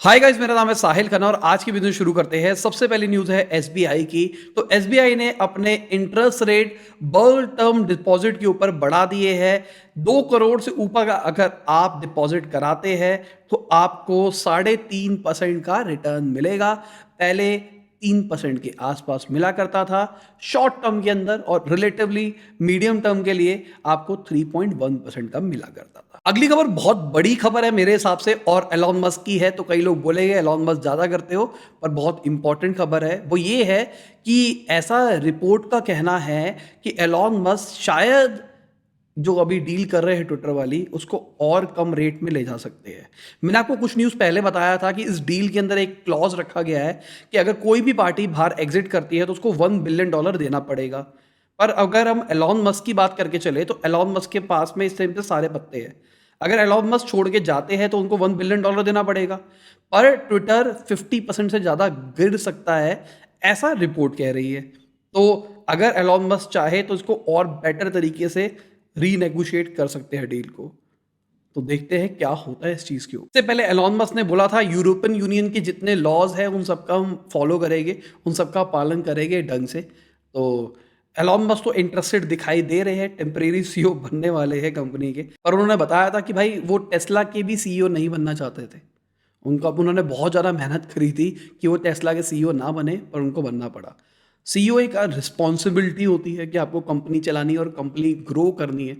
Hi guys, मेरा नाम है साहिल खन्ना और आज की वीडियो शुरू करते हैं। सबसे पहली न्यूज़ है एसबीआई की। तो एसबीआई ने अपने interest rate bulk term deposit के ऊपर बढ़ा दिए हैं। 2 करोड़ से ऊपर का अगर आप डिपॉजिट कराते हैं तो आपको 3.5% का रिटर्न मिलेगा। पहले 3% के आसपास मिला करता था शॉर्ट टर्म के अंदर, और रिलेटिवली मीडियम टर्म के लिए आपको 3.1% का मिला करता था। अगली खबर बहुत बड़ी खबर है मेरे हिसाब से, और एलॉन मस्क की है। तो कई लोग बोलेंगे एलॉन मस्क ज़्यादा करते हो, पर बहुत इंपॉर्टेंट खबर है। वो ये है कि ऐसा रिपोर्ट का कहना है कि एलॉन मस्क शायद जो अभी डील कर रहे हैं ट्विटर वाली, उसको और कम रेट में ले जा सकते हैं। मैंने आपको कुछ न्यूज़ पहले बताया था कि इस डील के अंदर एक क्लॉज रखा गया है कि अगर कोई भी पार्टी बाहर एग्जिट करती है तो उसको $1 बिलियन देना पड़ेगा। पर अगर हम एलॉन मस्क की बात करके चले तो एलॉन मस्क के पास में इस टाइम पे सारे पत्ते हैं। अगर एलॉन मस्क छोड़ के जाते हैं तो उनको $1 बिलियन देना पड़ेगा, पर ट्विटर 50% से ज़्यादा गिर सकता है, ऐसा रिपोर्ट कह रही है। तो अगर एलॉन मस्क चाहे तो इसको और बेटर तरीके से रीनेगोशिएट कर सकते हैं डील को। तो देखते हैं क्या होता है इस चीज़ के ऊपर। इससे पहले एलॉन मस्क ने बोला था यूरोपियन यूनियन के जितने लॉज हैं उन सबका हम फॉलो करेंगे, उन सबका पालन करेंगे ढंग से। तो एलॉन मस्क तो इंटरेस्टेड दिखाई दे रहे हैं, टेम्परेरी सीईओ बनने वाले हैं कंपनी के। पर उन्होंने बताया था कि भाई वो टेस्ला के भी सीईओ नहीं बनना चाहते थे। उन्होंने बहुत ज़्यादा मेहनत करी थी कि वो टेस्ला के सीईओ ना बने, पर उनको बनना पड़ा। सीईओ एक रिस्पॉन्सिबिलिटी होती है कि आपको कंपनी चलानी है और कंपनी ग्रो करनी है।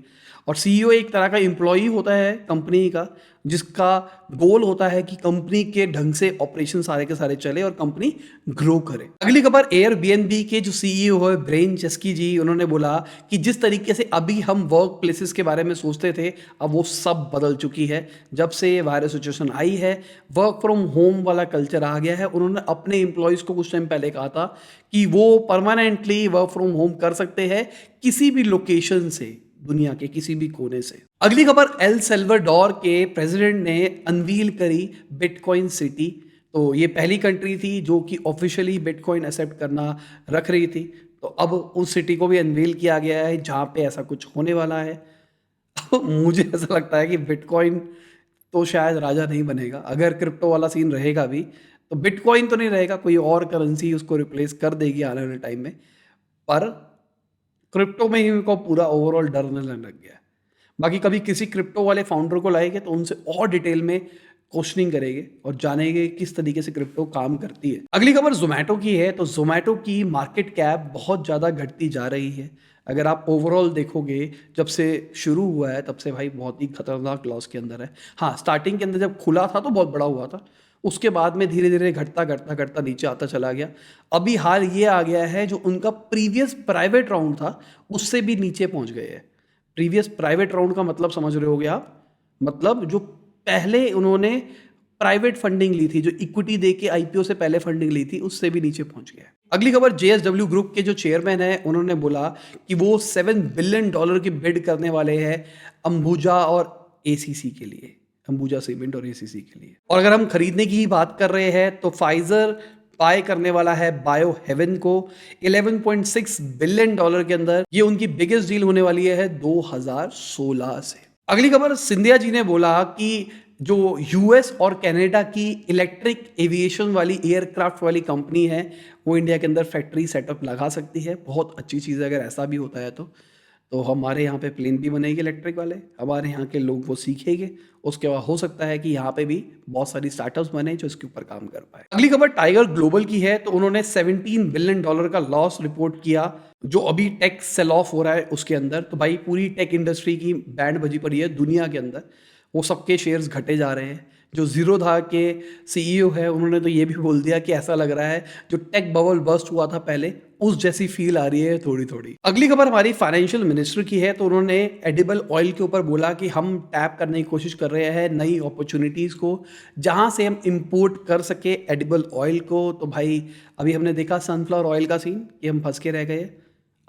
और सीईओ एक तरह का एम्प्लॉई होता है कंपनी का, जिसका गोल होता है कि कंपनी के ढंग से ऑपरेशन सारे के सारे चले और कंपनी ग्रो करे। अगली खबर एयरबीएनबी के जो सीईओ है ब्रेन चस्की जी, उन्होंने बोला कि जिस तरीके से अभी हम वर्क प्लेसेस के बारे में सोचते थे, अब वो सब बदल चुकी है। जब से ये वायरस सिचुएशन आई है, वर्क फ्रॉम होम वाला कल्चर आ गया है। उन्होंने अपने एम्प्लॉयज़ को कुछ टाइम पहले कहा था कि वो परमानेंटली वर्क फ्रॉम होम कर सकते हैं किसी भी लोकेशन से, दुनिया के किसी भी कोने से। अगली खबर एल सल्वाडोर के प्रेसिडेंट ने अनवील करी बिटकॉइन सिटी। तो ये पहली कंट्री थी जो कि ऑफिशियली बिटकॉइन एक्सेप्ट करना रख रही थी। तो अब उस सिटी को भी अनवील किया गया है जहाँ पे ऐसा कुछ होने वाला है। मुझे ऐसा लगता है कि बिटकॉइन तो शायद राजा नहीं बनेगा। अगर क्रिप्टो वाला सीन रहेगा भी तो बिटकॉइन तो नहीं रहेगा, कोई और करेंसी उसको रिप्लेस कर देगी आने वाले टाइम में। पर क्रिप्टो में ही उनको पूरा ओवरऑल डर लगने लग गया है। बाकी कभी किसी क्रिप्टो वाले फाउंडर को लाएंगे तो उनसे और डिटेल में क्वेश्चनिंग करेंगे और जानेंगे किस तरीके से क्रिप्टो काम करती है। अगली खबर जोमेटो की है। तो जोमेटो की मार्केट कैप बहुत ज़्यादा घटती जा रही है। अगर आप ओवरऑल देखोगे, जब से शुरू हुआ है तब से भाई बहुत ही खतरनाक लॉस के अंदर है। हाँ, स्टार्टिंग के अंदर जब खुला था तो बहुत बड़ा हुआ था, उसके बाद में धीरे धीरे घटता घटता घटता नीचे आता चला गया। अभी हाल ये आ गया है जो उनका प्रीवियस प्राइवेट राउंड था उससे भी नीचे पहुंच गए हैं। प्रीवियस प्राइवेट राउंड का मतलब समझ रहे होगे आप, मतलब जो पहले उन्होंने प्राइवेट फंडिंग ली थी, जो इक्विटी दे के आईपीओ से पहले फंडिंग ली थी, उससे भी नीचे पहुंच गया। अगली खबर जेएसडब्ल्यू ग्रुप के जो चेयरमैन है, उन्होंने बोला कि वो $7 बिलियन की बिड करने वाले हैं अंबुजा और एसीसी के लिए, अंबुजा सीमेंट और एसीसी के लिए। और अगर हम खरीदने की ही बात कर रहे हैं तो फाइजर बाय करने वाला है बायो हेवन को $11.6 बिलियन के अंदर। ये उनकी बिगेस्ट डील होने वाली है 2016 से। अगली खबर, सिंधिया जी ने बोला कि जो यूएस और कनाडा की इलेक्ट्रिक एविएशन वाली एयरक्राफ्ट वाली कंपनी है, वो इंडिया के अंदर फैक्ट्री सेटअप लगा सकती है। बहुत अच्छी चीज़ है अगर ऐसा भी होता है तो हमारे यहाँ पे प्लेन भी बनेगी इलेक्ट्रिक वाले, हमारे यहाँ के लोग वो सीखेंगे। उसके बाद हो सकता है कि यहाँ पे भी बहुत सारी स्टार्टअप्स बने जो इसके ऊपर काम कर पाए। अगली खबर टाइगर ग्लोबल की है। तो उन्होंने $17 बिलियन का लॉस रिपोर्ट किया, जो अभी टेक सेल ऑफ हो रहा है उसके अंदर। तो भाई पूरी टेक इंडस्ट्री की बैंड बजी पड़ी है दुनिया के अंदर, वो सबके शेयर्स घटे जा रहे हैं। जो जीरोधा के सीईओ है, उन्होंने तो ये भी बोल दिया कि ऐसा लग रहा है जो टेक बबल बस्ट हुआ था पहले, उस जैसी फील आ रही है थोड़ी थोड़ी। अगली खबर हमारी फाइनेंशियल मिनिस्टर की है। तो उन्होंने एडिबल ऑयल के ऊपर बोला कि हम टैप करने की कोशिश कर रहे हैं नई अपॉर्चुनिटीज़ को, जहां से हम इंपोर्ट कर सके एडिबल ऑयल को। तो भाई अभी हमने देखा सनफ्लावर ऑयल का सीन कि हम फंस के रह गए।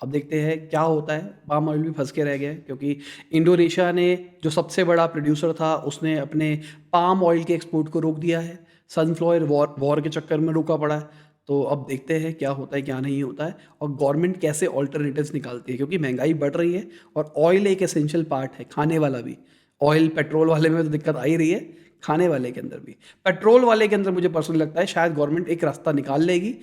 अब देखते हैं क्या होता है। पाम ऑयल भी फंस के रह गया है क्योंकि इंडोनेशिया ने, जो सबसे बड़ा प्रोड्यूसर था, उसने अपने पाम ऑयल के एक्सपोर्ट को रोक दिया है। सनफ्लावर वॉर के चक्कर में रुका पड़ा है। तो अब देखते हैं क्या होता है क्या नहीं होता है, और गवर्नमेंट कैसे ऑल्टरनेटिव्स निकालती है, क्योंकि महंगाई बढ़ रही है और ऑयल एक एसेंशियल पार्ट है, खाने वाला भी। ऑयल पेट्रोल वाले में तो दिक्कत आ ही रही है, खाने वाले के अंदर भी। पेट्रोल वाले के अंदर मुझे पर्सनली लगता है शायद गवर्नमेंट एक रास्ता निकाल लेगी,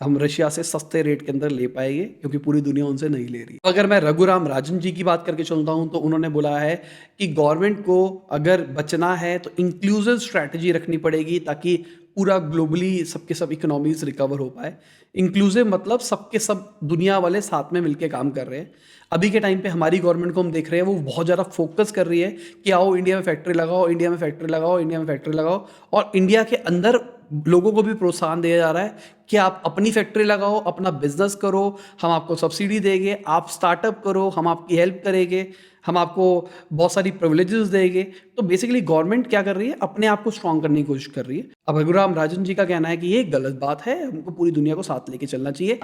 हम रशिया से सस्ते रेट के अंदर ले पाएंगे क्योंकि पूरी दुनिया उनसे नहीं ले रही। अगर मैं रघुराम राजन जी की बात करके चलता हूं तो उन्होंने बोला है कि गवर्नमेंट को अगर बचना है तो इंक्लूसिव स्ट्रैटेजी रखनी पड़ेगी ताकि पूरा ग्लोबली सबके सब इकोनॉमीज रिकवर हो पाए। इंक्लूसिव मतलब सबके सब दुनिया वाले साथ में मिलके काम कर रहे हैं। अभी के टाइम पे हमारी गवर्नमेंट को हम देख रहे हैं वो बहुत ज़्यादा फोकस कर रही है कि आओ इंडिया में फैक्ट्री लगाओ, इंडिया में फैक्ट्री लगाओ, इंडिया में फैक्ट्री लगाओ, और इंडिया के अंदर लोगों को भी प्रोत्साहन दिया जा रहा है कि आप अपनी फैक्ट्री लगाओ, अपना बिजनेस करो, हम आपको सब्सिडी देंगे, आप स्टार्टअप करो, हम आपकी हेल्प करेंगे, हम आपको बहुत सारी प्रिविलेजेस देंगे। तो बेसिकली गवर्नमेंट क्या कर रही है, अपने आप को स्ट्रांग करने की कोशिश कर रही है। अब रघुराम राजन जी का कहना है कि ये गलत बात है, हमको पूरी दुनिया को साथ लेके चलना चाहिए।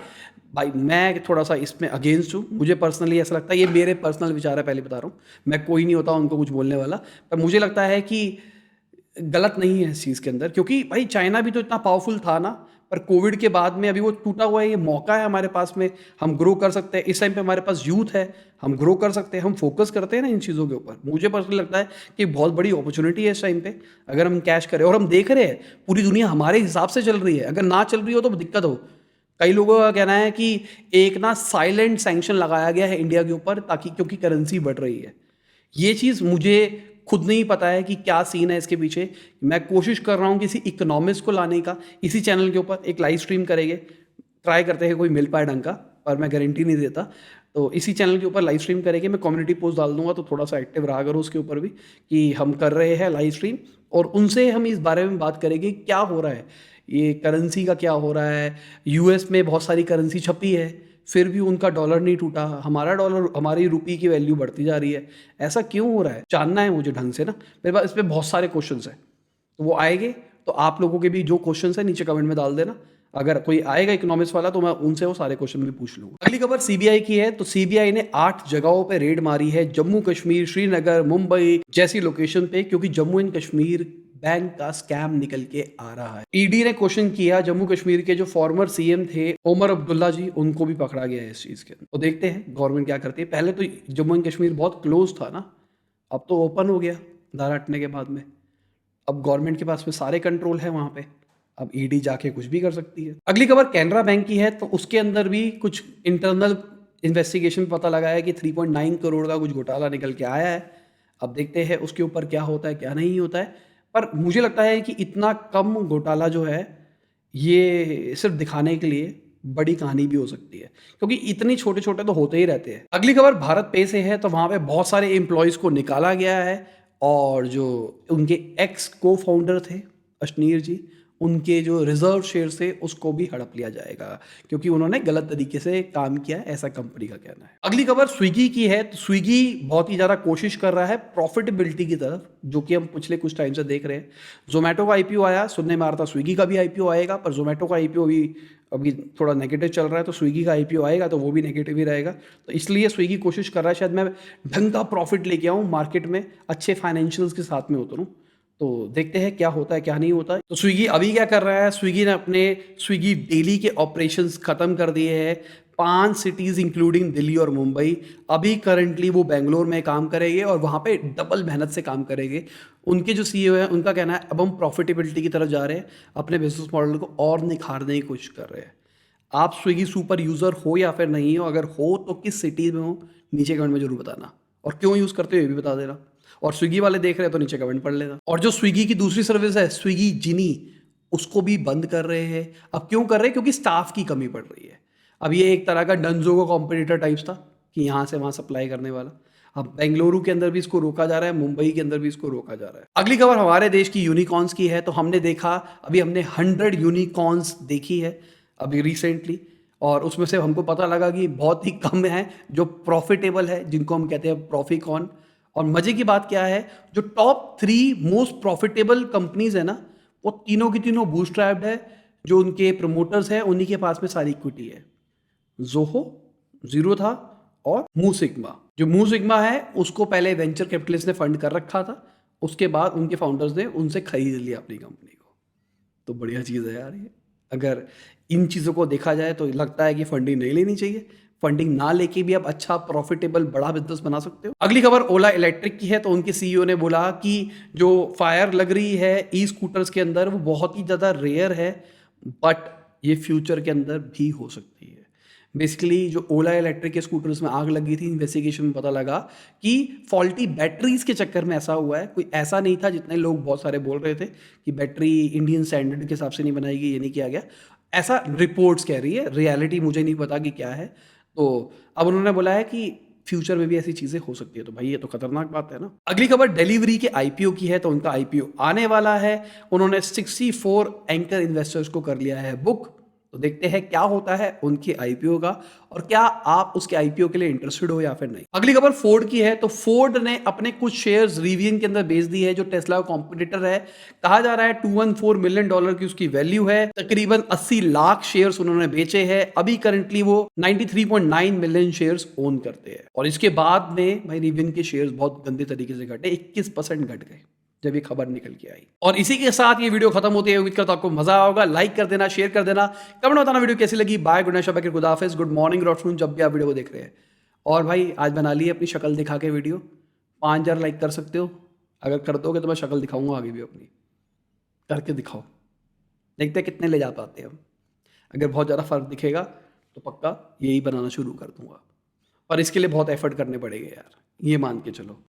भाई मैं थोड़ा सा इसमें अगेंस्ट हूँ, मुझे पर्सनली ऐसा लगता है, ये मेरे पर्सनल विचार है, पहले बता रहा हूँ, मैं कोई नहीं होता उनको कुछ बोलने वाला, पर मुझे लगता है कि गलत नहीं है इस चीज़ के अंदर, क्योंकि भाई चाइना भी तो इतना पावरफुल था ना, पर कोविड के बाद में अभी वो टूटा हुआ है। ये मौका है हमारे पास में, हम ग्रो कर सकते हैं। इस टाइम पे हमारे पास यूथ है, हम ग्रो कर सकते हैं, हम फोकस करते हैं ना इन चीज़ों के ऊपर। मुझे पर्सनली लगता है कि बहुत बड़ी अपॉर्चुनिटी है इस टाइम पे, अगर हम कैश करें। और हम देख रहे हैं पूरी दुनिया हमारे हिसाब से चल रही है, अगर ना चल रही हो तो दिक्कत हो। कई लोगों का कहना है कि एक ना साइलेंट सैंक्शन लगाया गया है इंडिया के ऊपर ताकि, क्योंकि करेंसी बढ़ रही है। ये चीज़ मुझे खुद नहीं पता है कि क्या सीन है इसके पीछे। मैं कोशिश कर रहा हूँ किसी इकोनॉमिस्ट को लाने का, इसी चैनल के ऊपर एक लाइव स्ट्रीम करेंगे, ट्राई करते हैं कोई मिल पाए ढंग का, पर मैं गारंटी नहीं देता। तो इसी चैनल के ऊपर लाइव स्ट्रीम करेंगे, मैं कम्युनिटी पोस्ट डाल दूंगा, तो थोड़ा सा एक्टिव रहा करो उसके ऊपर भी कि हम कर रहे हैं लाइव स्ट्रीम, और उनसे हम इस बारे में बात करेंगे क्या हो रहा है, ये करेंसी का क्या हो रहा है। यूएस में बहुत सारी करेंसी छपी है, फिर भी उनका डॉलर नहीं टूटा, हमारा डॉलर, हमारी रुपये की वैल्यू बढ़ती जा रही है। ऐसा क्यों हो रहा है, जानना है मुझे ढंग से ना। मेरे पास इस पर बहुत सारे क्वेश्चंस हैं, तो वो आएंगे, तो आप लोगों के भी जो क्वेश्चंस है नीचे कमेंट में डाल देना। अगर कोई आएगा इकोनॉमिक्स वाला तो मैं उनसे वो सारे क्वेश्चन भी पूछ लूंगा। अगली खबर सीबीआई की है। तो सीबीआई ने 8 जगहों पे रेड मारी है, जम्मू कश्मीर, श्रीनगर, मुंबई जैसी लोकेशन पे, क्योंकि जम्मू एंड कश्मीर बैंक का स्कैम निकल के आ रहा है। ईडी ने क्वेश्चन किया जम्मू कश्मीर के जो फॉर्मर सीएम थे ओमर अब्दुल्ला जी, उनको भी पकड़ा गया है इस चीज के अंदर। तो देखते हैं गवर्नमेंट क्या करती है। पहले तो जम्मू एंड कश्मीर बहुत क्लोज था ना, अब तो ओपन हो गया धारा हटने के बाद में। अब गवर्नमेंट के पास में सारे कंट्रोल है वहां पे, अब ईडी जाके कुछ भी कर सकती है। अगली खबर कैनरा बैंक की है। तो उसके अंदर भी कुछ इंटरनल इन्वेस्टिगेशन पता लगा है कि 3.9 करोड़ का कुछ घोटाला निकल के आया है। अब देखते हैं उसके ऊपर क्या होता है क्या नहीं होता है, पर मुझे लगता है कि इतना कम घोटाला जो है ये सिर्फ दिखाने के लिए बड़ी कहानी भी हो सकती है, क्योंकि इतनी छोटे छोटे तो होते ही रहते हैं। अगली खबर भारत पे से है। तो वहां पे बहुत सारे एम्प्लॉयज को निकाला गया है, और जो उनके एक्स को फाउंडर थे अशनीर जी, उनके जो रिजर्व शेयर थे उसको भी हड़प लिया जाएगा, क्योंकि उन्होंने गलत तरीके से काम किया है, ऐसा कंपनी का कहना है। अगली खबर स्विगी की है। तो स्विगी बहुत ही ज़्यादा कोशिश कर रहा है प्रॉफिटेबिलिटी की तरफ, जो कि हम पिछले कुछ टाइम से देख रहे हैं। जोमेटो का आईपीओ आया, सुनने में आ रहा था स्विगी का भी आईपीओ आएगा, पर जोमेटो का आईपीओ अभी थोड़ा नेगेटिव चल रहा है, तो स्विगी का आईपीओ आएगा तो वो भी नेगेटिव ही रहेगा। तो इसलिए स्विगी कोशिश कर रहा है शायद मैं ढंग का प्रॉफिट लेके आऊँ मार्केट में, अच्छे फाइनेंशियल्स के साथ में उतरूँ। तो देखते हैं क्या होता है क्या नहीं होता है। तो स्विगी अभी क्या कर रहा है, स्विगी ने अपने स्विगी डेली के ऑपरेशंस खत्म कर दिए हैं। 5 सिटीज इंक्लूडिंग दिल्ली और मुंबई। अभी करंटली वो बेंगलोर में काम करेंगे और वहाँ पे डबल मेहनत से काम करेंगे। उनके जो सीईओ है उनका कहना है अब हम प्रॉफिटेबिलिटी की तरफ जा रहे हैं, अपने बिजनेस मॉडल को और निखारने की कोशिश कर रहे हैं। आप स्विगी सुपर यूज़र हो या फिर नहीं हो, अगर हो तो किस सिटी में हो नीचे कमेंट में जरूर बताना, और क्यों यूज़ करते हो ये भी बता देना। और स्विगी वाले देख रहे हैं तो नीचे कमेंट पढ़ लेना। और जो स्विगी की दूसरी सर्विस है स्विगी जिनी, उसको भी बंद कर रहे हैं। अब क्यों कर रहे हैं, क्योंकि स्टाफ की कमी पड़ रही है। अब ये एक तरह का डंजो का कॉम्पिटिटर टाइप्स था कि यहाँ से वहाँ सप्लाई करने वाला। अब बेंगलुरु के अंदर भी इसको रोका जा रहा है, मुंबई के अंदर भी इसको रोका जा रहा है। अगली खबर हमारे देश की यूनिकॉर्न्स की है। तो हमने देखा, अभी हमने 100 यूनिकॉर्न्स देखी है अभी रिसेंटली, और उसमें से हमको पता लगा कि बहुत ही कम है जो प्रॉफिटेबल है, जिनको हम कहते हैं प्रॉफिकॉन। और मजे की बात क्या है, जो टॉप 3 मोस्ट प्रॉफिटेबल कंपनीज है ना, वो तीनों की तीनों बूटस्ट्रैप्ड है। जो उनके प्रमोटर्स हैं उन्हीं के पास में सारी इक्विटी है। जोहो, जीरो था, और मूव सिग्मा। जो मूव सिग्मा है उसको पहले वेंचर कैपिटलिस्ट ने फंड कर रखा था, उसके बाद उनके फाउंडर्स ने उनसे खरीद लिया अपनी कंपनी को। तो बढ़िया चीज़ है यार ये। अगर इन चीज़ों को देखा जाए तो लगता है कि फंडिंग नहीं लेनी चाहिए। फंडिंग ना लेके भी आप अच्छा प्रॉफिटेबल बड़ा बिजनेस बना सकते हो। अगली खबर ओला इलेक्ट्रिक की है। तो उनके सीईओ ने बोला कि जो फायर लग रही है ई स्कूटर्स के अंदर वो बहुत ही ज़्यादा रेयर है, बट ये फ्यूचर के अंदर भी हो सकती है। बेसिकली जो ओला इलेक्ट्रिक के स्कूटर्स में आग लगी थी, इन्वेस्टिगेशन में पता लगा कि फॉल्टी बैटरीज के चक्कर में ऐसा हुआ है। कोई ऐसा नहीं था जितने लोग बहुत सारे बोल रहे थे कि बैटरी इंडियन स्टैंडर्ड के हिसाब से नहीं बनाई गई, ये नहीं किया गया। ऐसा रिपोर्ट्स कह रही है, रियलिटी मुझे नहीं पता कि क्या है। तो अब उन्होंने बोला है कि फ्यूचर में भी ऐसी चीजें हो सकती है। तो भाई ये तो खतरनाक बात है ना। अगली खबर डिलीवरी के आईपीओ की है। तो उनका आईपीओ आने वाला है। उन्होंने 64 एंकर इन्वेस्टर्स को कर लिया है बुक। तो देखते हैं क्या होता है उनके आईपीओ का, और क्या आप उसके आईपीओ के लिए इंटरेस्टेड हो या फिर नहीं। अगली खबर फोर्ड की है। तो फोर्ड ने अपने कुछ शेयर्स रिवियन के अंदर बेच दी है, जो टेस्ला का कॉम्पिटिटर है। कहा जा रहा है $214 मिलियन की उसकी वैल्यू है। तकरीबन 80 लाख शेयर्स उन्होंने बेचे हैं। अभी करंटली वो 93.9 मिलियन शेयर्स ओन करते हैं। और इसके बाद में भाई रिवियन के शेयर्स बहुत गंदे तरीके से घटे, 21% घट गए जब ये खबर निकल के आई। और इसी के साथ ये वीडियो खत्म होती है। उम्मीद करता हूं आपको मजा आया होगा। लाइक कर देना, शेयर कर देना, कमेंट बताना वीडियो कैसी लगी। बाय, गुड नाइट, शब, खुदा हाफिज़, गुड मॉर्निंग, गुड आफ्टरनून, जब भी आप वीडियो को देख रहे हैं। और भाई आज बना ली अपनी शक्ल दिखा के वीडियो, 5000 लाइक कर सकते हो। अगर कर दोगे तो मैं शक्ल दिखाऊंगा आगे भी अपनी, करके दिखाओ, देखते हैं कितने ले जा पाते हैं हम। अगर बहुत ज़्यादा फर्क दिखेगा तो पक्का यही बनाना शुरू कर दूंगा, पर इसके लिए बहुत एफर्ट करने पड़ेंगे यार, ये मान के चलो।